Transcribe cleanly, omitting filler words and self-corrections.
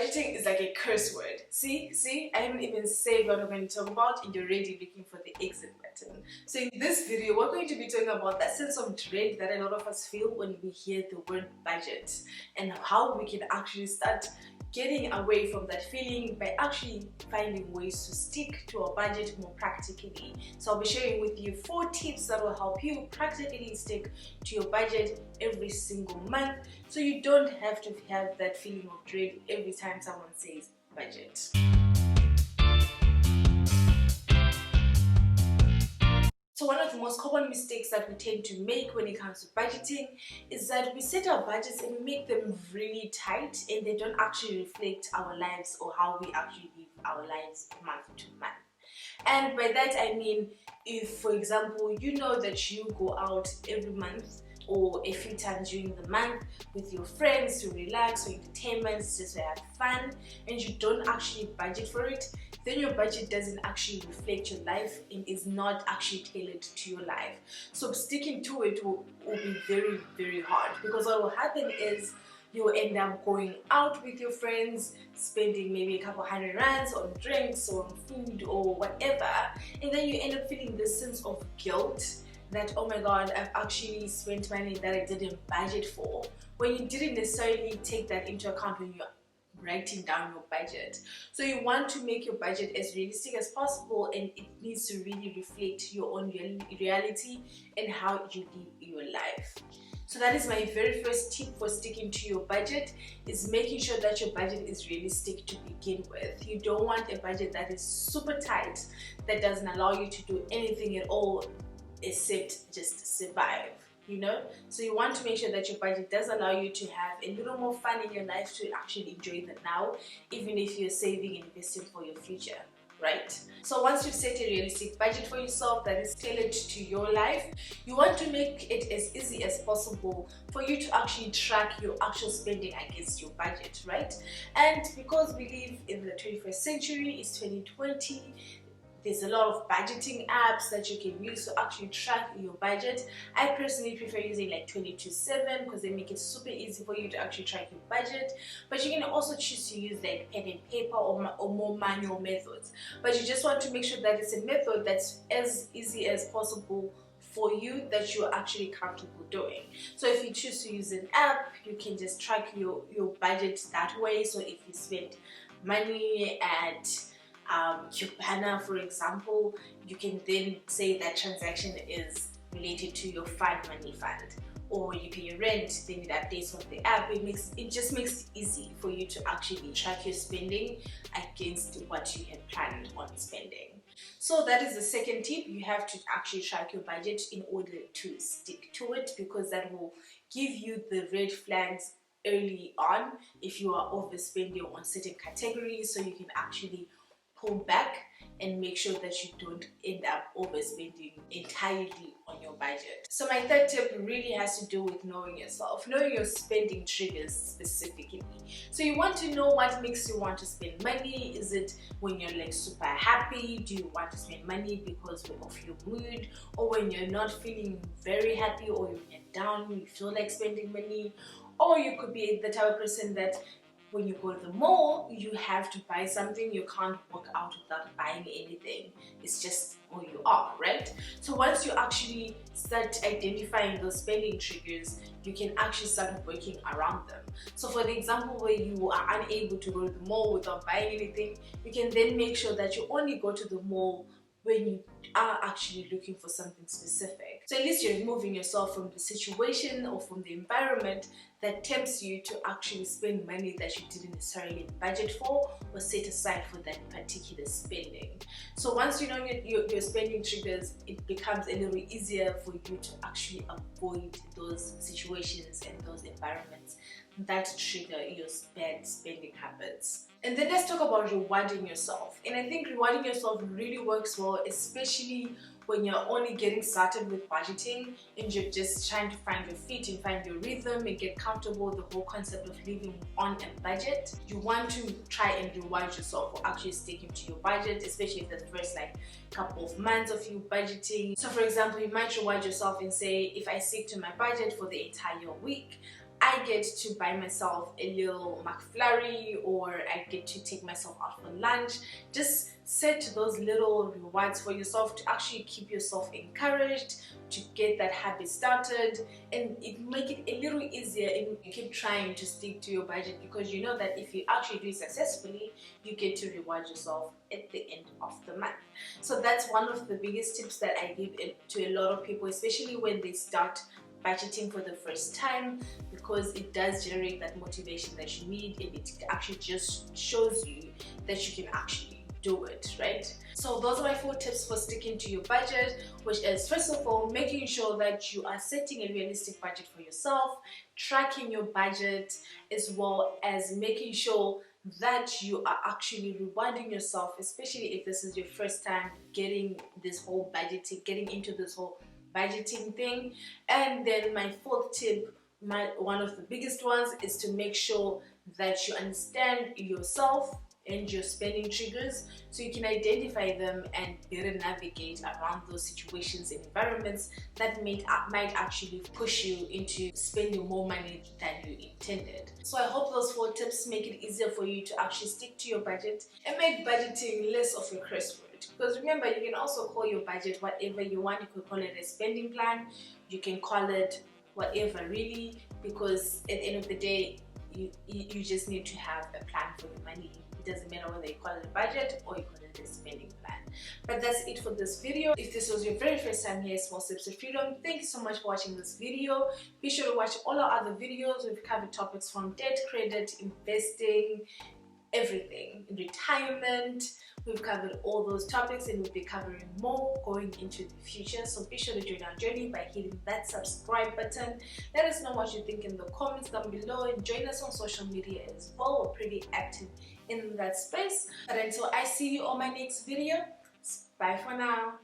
budgeting is like a curse word. See, I haven't even said what we're going to talk about and you're already looking for the exit button. So in this video, we're going to be talking about that sense of dread that a lot of us feel when we hear the word budget and how we can actually start getting away from that feeling by actually finding ways to stick to our budget more practically. So I'll be sharing with you 4 tips that will help you practically stick to your budget every single month so you don't have to have that feeling of dread every time someone says budget. So one of the most common mistakes that we tend to make when it comes to budgeting is that we set our budgets and we make them really tight and they don't actually reflect our lives or how we actually live our lives month to month. And by that I mean, if for example you know that you go out every month or a few times during the month with your friends to relax or entertainment, just to have fun, and you don't actually budget for it, then your budget doesn't actually reflect your life and is not actually tailored to your life. So sticking to it will be very, very hard, because what will happen is you'll end up going out with your friends, spending maybe a couple $100 on drinks or on food or whatever, and then you end up feeling this sense of guilt that, oh my god, I've actually spent money that I didn't budget for, when you didn't necessarily take that into account when you're writing down your budget. So you want to make your budget as realistic as possible, and it needs to really reflect your own reality and how you live your life. So that is my very first tip for sticking to your budget, is making sure that your budget is realistic to begin with. You don't want a budget that is super tight, that doesn't allow you to do anything at all except just survive, you know. So you want to make sure that your budget does allow you to have a little more fun in your life, to actually enjoy the now, even if you're saving and investing for your future, right? So once you've set a realistic budget for yourself that is tailored to your life, you want to make it as easy as possible for you to actually track your actual spending against your budget, right? And because we live in the 21st century, it's 2020, there's a lot of budgeting apps that you can use to actually track your budget. I personally prefer using like 22/7 because they make it super easy for you to actually track your budget. But you can also choose to use like pen and paper or more manual methods. But you just want to make sure that it's a method that's as easy as possible for you, that you're actually comfortable doing. So if you choose to use an app, you can just track your budget that way. So if you spend money at Cubana, for example, you can then say that transaction is related to your fund money fund, or you pay your rent, then it updates on the app. It just makes it easy for you to actually track your spending against what you had planned on spending. So that is the second tip. You have to actually track your budget in order to stick to it, because that will give you the red flags early on if you are overspending on certain categories, so you can actually pull back and make sure that you don't end up overspending entirely on your budget. So my third tip really has to do with knowing yourself, knowing your spending triggers specifically. So you want to know what makes you want to spend money. Is it when you're like super happy? Do you want to spend money because of your mood? Or when you're not feeling very happy, or when you're down, you feel like spending money? Or you could be the type of person that when you go to the mall, you have to buy something, you can't walk out without buying anything. It's just who you are, right? So once you actually start identifying those spending triggers, you can actually start working around them. So for the example where you are unable to go to the mall without buying anything, you can then make sure that you only go to the mall when you are actually looking for something specific. So at least you're removing yourself from the situation or from the environment that tempts you to actually spend money that you didn't necessarily budget for or set aside for that particular spending. So once you know your spending triggers, it becomes a little easier for you to actually avoid those situations and those environments that trigger your bad spending habits. And then let's talk about rewarding yourself. And I think rewarding yourself really works well, especially when you're only getting started with budgeting and you're just trying to find your feet and find your rhythm and get comfortable with the whole concept of living on a budget. You want to try and reward yourself for actually sticking to your budget, especially if the first like couple of months of you budgeting. So for example, you might reward yourself and say, if I stick to my budget for the entire week, I get to buy myself a little McFlurry, or I get to take myself out for lunch. Just set those little rewards for yourself to actually keep yourself encouraged to get that habit started, and it make it a little easier and you keep trying to stick to your budget, because you know that if you actually do it successfully, you get to reward yourself at the end of the month. So that's one of the biggest tips that I give to a lot of people, especially when they start budgeting for the first time, because it does generate that motivation that you need, and it actually just shows you that you can actually do it, right? So those are my 4 tips for sticking to your budget, which is, first of all, making sure that you are setting a realistic budget for yourself, tracking your budget, as well as making sure that you are actually rewarding yourself, especially if this is your first time getting into this whole budgeting thing. And then my 4th tip, one of the biggest ones, is to make sure that you understand yourself and your spending triggers, so you can identify them and better navigate around those situations and environments that might actually push you into spending more money than you intended. So I hope those 4 tips make it easier for you to actually stick to your budget and make budgeting less of a curse word. Because remember, you can also call your budget whatever you want. You could call it a spending plan, you can call it whatever, really, because at the end of the day, you just need to have a plan for your money. It doesn't matter whether you call it a budget or you call it a spending plan. But that's it for this video. If this was your very first time here, Small Steps to Freedom, thank you so much for watching this video. Be sure to watch all our other videos. We've covered topics from debt, credit, investing, everything, retirement. We've covered all those topics, and we'll be covering more going into the future. So be sure to join our journey by hitting that subscribe button. Let us know what you think in the comments down below, and join us on social media as well. We're pretty active in that space. But until I see you on my next video, bye for now.